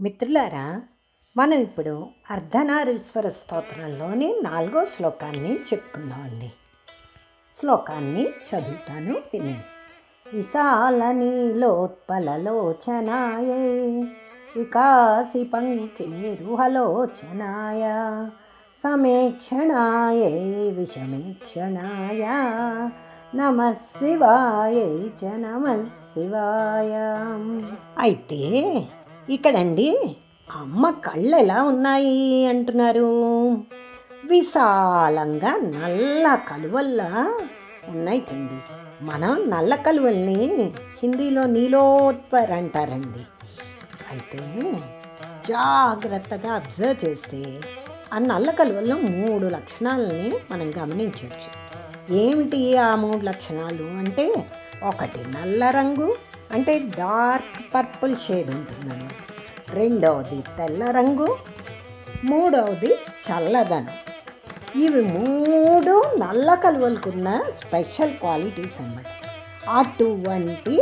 మిత్రులారా, మనం ఇప్పుడు అర్ధనారీశ్వర స్తోత్రంలోని 4వ శ్లోకాన్ని చెప్పుకుందామండి. శ్లోకాన్ని చదువుతాను, వినండి. విశాల నీలోత్పలలోచనాయే వికాసి పంకేరుహలోచనాయ సమేక్షణాయై విషమేక్షణాయ నమః శివాయై చ నమః శివాయ. అయితే ఇక్కడండి అమ్మ కళ్ళు ఎలా ఉన్నాయి అంటున్నారు. విశాలంగా నల్ల కలువల్లా ఉన్నాయిటండి. మనం నల్ల కలువల్ని హిందీలో నీలోత్పర్ అంటారండి. అయితే జాగ్రత్తగా అబ్జర్వ్ చేస్తే ఆ నల్ల కలువల్లో 3 లక్షణాలని మనం గమనించవచ్చు. ఏమిటి ఆ 3 లక్షణాలు అంటే, ఒకటి నల్ల రంగు అంటే డార్క్ పర్పుల్ షేడ్ ఉంటుందన్నమాట. రెండవది తెల్ల రంగు, మూడవది చల్లదనం. ఇవి 3 నల్ల కలువలకున్న స్పెషల్ క్వాలిటీస్ అన్నమాట. అటువంటి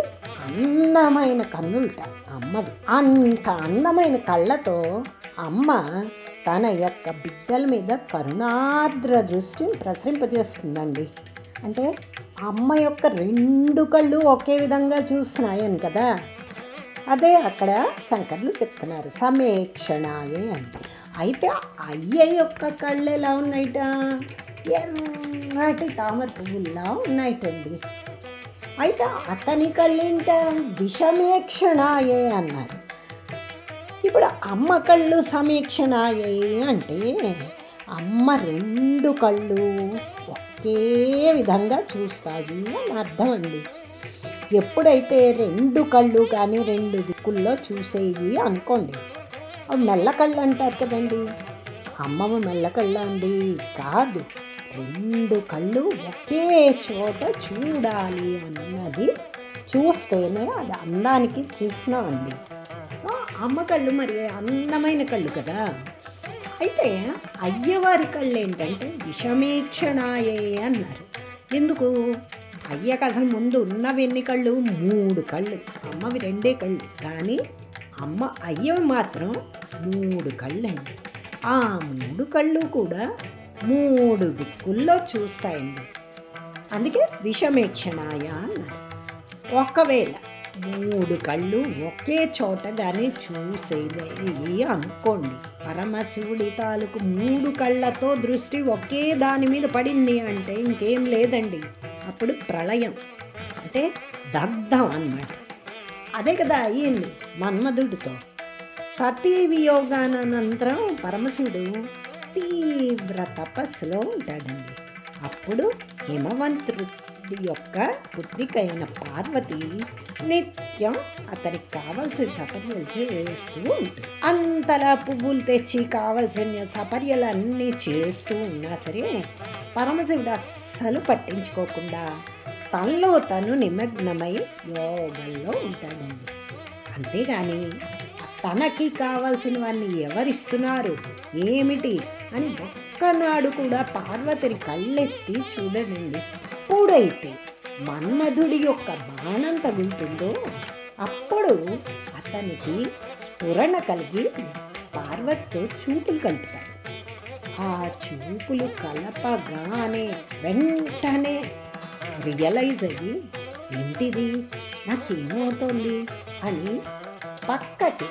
అందమైన కన్నులట అమ్మవి. అంత అందమైన కళ్ళతో అమ్మ తన యొక్క బిడ్డల మీద కరుణాద్ర దృష్టిని ప్రసరింపజేస్తుందండి. అంటే అమ్మ యొక్క 2 కళ్ళు ఒకే విధంగా చూస్తున్నాయని కదా, అదే అక్కడ శంకర్లు చెప్తున్నారు సమేక్షణాయే అని. అయితే అయ్య యొక్క కళ్ళు ఎలా ఉన్నాయిట, ఎర్రటి తామర పువ్వుల్లా ఉన్నాయిటండి. అయితే అతని కళ్ళేంట విషమేక్షణాయే అన్నారు. ఇప్పుడు అమ్మ కళ్ళు సమీక్షణాయే అంటే అమ్మ 2 కళ్ళు ఒకే విధంగా చూస్తాయి అని అర్థం అండి. ఎప్పుడైతే 2 కళ్ళు కానీ 2 దిక్కుల్లో చూసేవి అనుకోండి, అవి మెల్లకళ్ళు అంటారు కదండి. అమ్మమ్మ మెల్లకళ్ళ అండి కాదు, 2 కళ్ళు ఒకే చోట చూడాలి అన్నది చూస్తేనే అది అందానికి చిహ్నం అండి. సో అమ్మ కళ్ళు మరి అందమైన కళ్ళు కదా. అయితే అయ్యవారి కళ్ళు ఏంటంటే విషమేక్షణాయే అన్నారు. ఎందుకు? అయ్యకు అసలు ముందు ఉన్నవి ఎన్ని కళ్ళు? 3 కళ్ళు. అమ్మవి 2 కళ్ళు, కానీ అయ్యవి మాత్రం 3 కళ్ళండి. ఆ 3 కళ్ళు కూడా 3 దిక్కుల్లో చూస్తాయండి. అందుకే విషమేక్షణాయ అన్నారు. ఒకవేళ 3 కళ్ళు ఒకే చోట కానీ చూసేదే అనుకోండి, పరమశివుడి తాలూకు 3 కళ్ళతో దృష్టి ఒకే దాని మీద పడింది అంటే ఇంకేం లేదండి, అప్పుడు ప్రళయం అంటే దగ్ధం అన్నమాట. అదే కదా అయ్యింది మన్మధుడితో. సతీ వియోగానంతరం పరమశివుడు తీవ్ర తపస్సులో ఉంటాడండి. అప్పుడు హిమవంతుడి యొక్క పుత్రిక అయిన పార్వతి నిత్యం అతనికి కావలసిన సపర్యలు చేస్తూ ఉంటుంది. అంతలా పువ్వులు తెచ్చి కావలసిన సపర్యలన్నీ చేస్తూ ఉన్నా సరే పరమశివుడు అస్సలు పట్టించుకోకుండా తనలో తను నిమగ్నమై యోగంలో ఉంటాడండి. అంతేగాని తనకి కావలసినవన్నీ ఎవరిస్తున్నారు ఏమిటి అని ఒక్కనాడు కూడా పార్వతిని కళ్ళెత్తి చూడడండి. ఎప్పుడైతే మన్మధుడి యొక్క బాణం తగులుతుందో అప్పుడు అతనికి స్ఫురణ కలిగి పార్వతితో చూపులు కలుపుతాడు. ఆ చూపులు కలపగానే వెంటనే రియలైజ్ అయ్యి ఏంటిది, నాకేమవుతోంది అని పక్కకి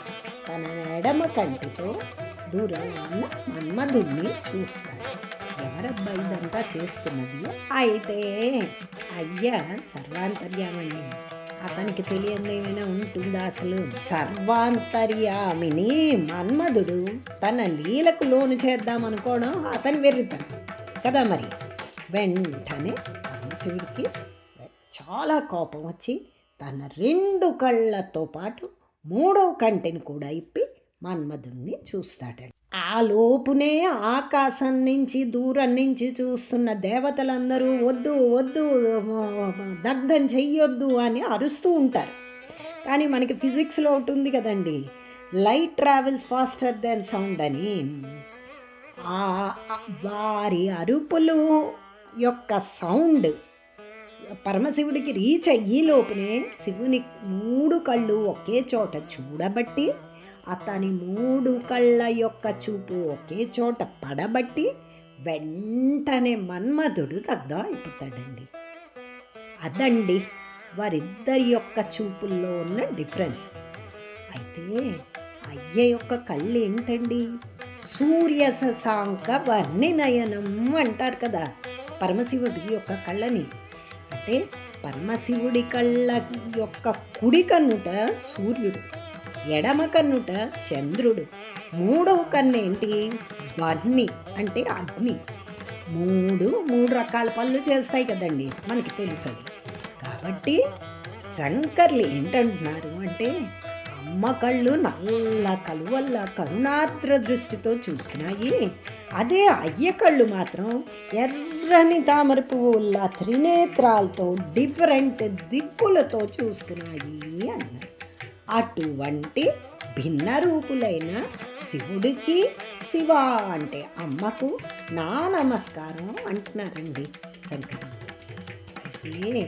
తన ఎడమ కంటితో దూరంగా ఉన్న మన్మధుడిని చూస్తాడు. ఎవరబ్బా ఇదంతా చేస్తున్నది? అయితే అయ్య సర్వాంతర్యామిని, అతనికి తెలియదు ఏమైనా ఉంటుందా అసలు? సర్వాంతర్యామిని మన్మధుడు తన లీలకు లోను చేద్దామనుకోవడం అతని వెర్రితనం కదా. మరి వెంటనే పరమశివుడికి చాలా కోపం వచ్చి తన 2 కళ్ళతో పాటు 3వ కంటిని కూడా ఇప్పి మన్మధుడిని చూస్తాడండి. ఆ లోపునే ఆకాశం నుంచి దూరం నుంచి చూస్తున్న దేవతలందరూ వద్దు వద్దు దగ్ధం చెయ్యొద్దు అని అరుస్తూ ఉంటారు. కానీ మనకి ఫిజిక్స్లో ఉంటుంది కదండి, light travels faster than sound అని. వారి అరుపులు యొక్క సౌండ్ పరమశివుడికి రీచ్ అయ్యి లోపునే శివుని 3 కళ్ళు ఒకే చోట చూడబట్టి అతని 3 కళ్ళ యొక్క చూపు ఒకే చోట పడబట్టి వెంటనే మన్మధుడు దగ్ధం అయిపోతాడండి. అదండి వారిద్దరి యొక్క చూపుల్లో ఉన్న డిఫరెన్స్. అయితే అయ్య యొక్క కళ్ళు ఏంటండి? సూర్య శశాంక వర్ణినయనం అంటారు కదా పరమశివుడి యొక్క కళ్ళని. అంటే పరమశివుడి కళ్ళ యొక్క కుడి కన్నుట సూర్యుడు, ఎడమ కన్నుట చంద్రుడు, 3వ కన్నేంటి? వర్ణి అంటే అగ్ని. మూడు రకాల పనులు చేస్తాయి కదండి, మనకి తెలుసు అది. కాబట్టి శంకర్లు ఏంటంటున్నారు అంటే అమ్మ కళ్ళు నల్ల కలువల్ల కరుణాత్ర దృష్టితో చూస్తున్నాయి, అదే అయ్య కళ్ళు మాత్రం ఎర్రని తామర పువ్వుల్లా త్రినేత్రాలతో డిఫరెంట్ దిక్కులతో చూస్తున్నాయి అన్నారు. అటువంటి భిన్న రూపులైన శివుడికి శివ అంటే అమ్మకు నా నమస్కారం అంటున్నారండి శంకరుడు. అయితే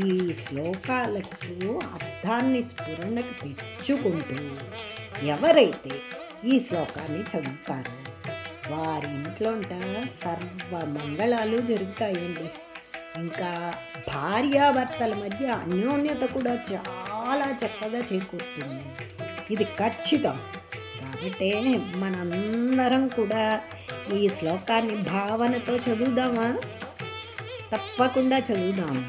ఈ శ్లోకాలకు అర్థాన్ని స్ఫురణకు తెచ్చుకుంటూ ఎవరైతే ఈ శ్లోకాన్ని చదువుతారో వారి ఇంట్లో సర్వ మంగళాలు జరుగుతాయండి. ఇంకా భార్యాభర్తల మధ్య అన్యోన్యత కూడా చాలా చక్కగా చేకూరుతుంది. ఇది ఖచ్చితం. కాబట్టి మనందరం కూడా ఈ శ్లోకాన్ని భావనతో చదువుదామా? తప్పకుండా చదువుదాము.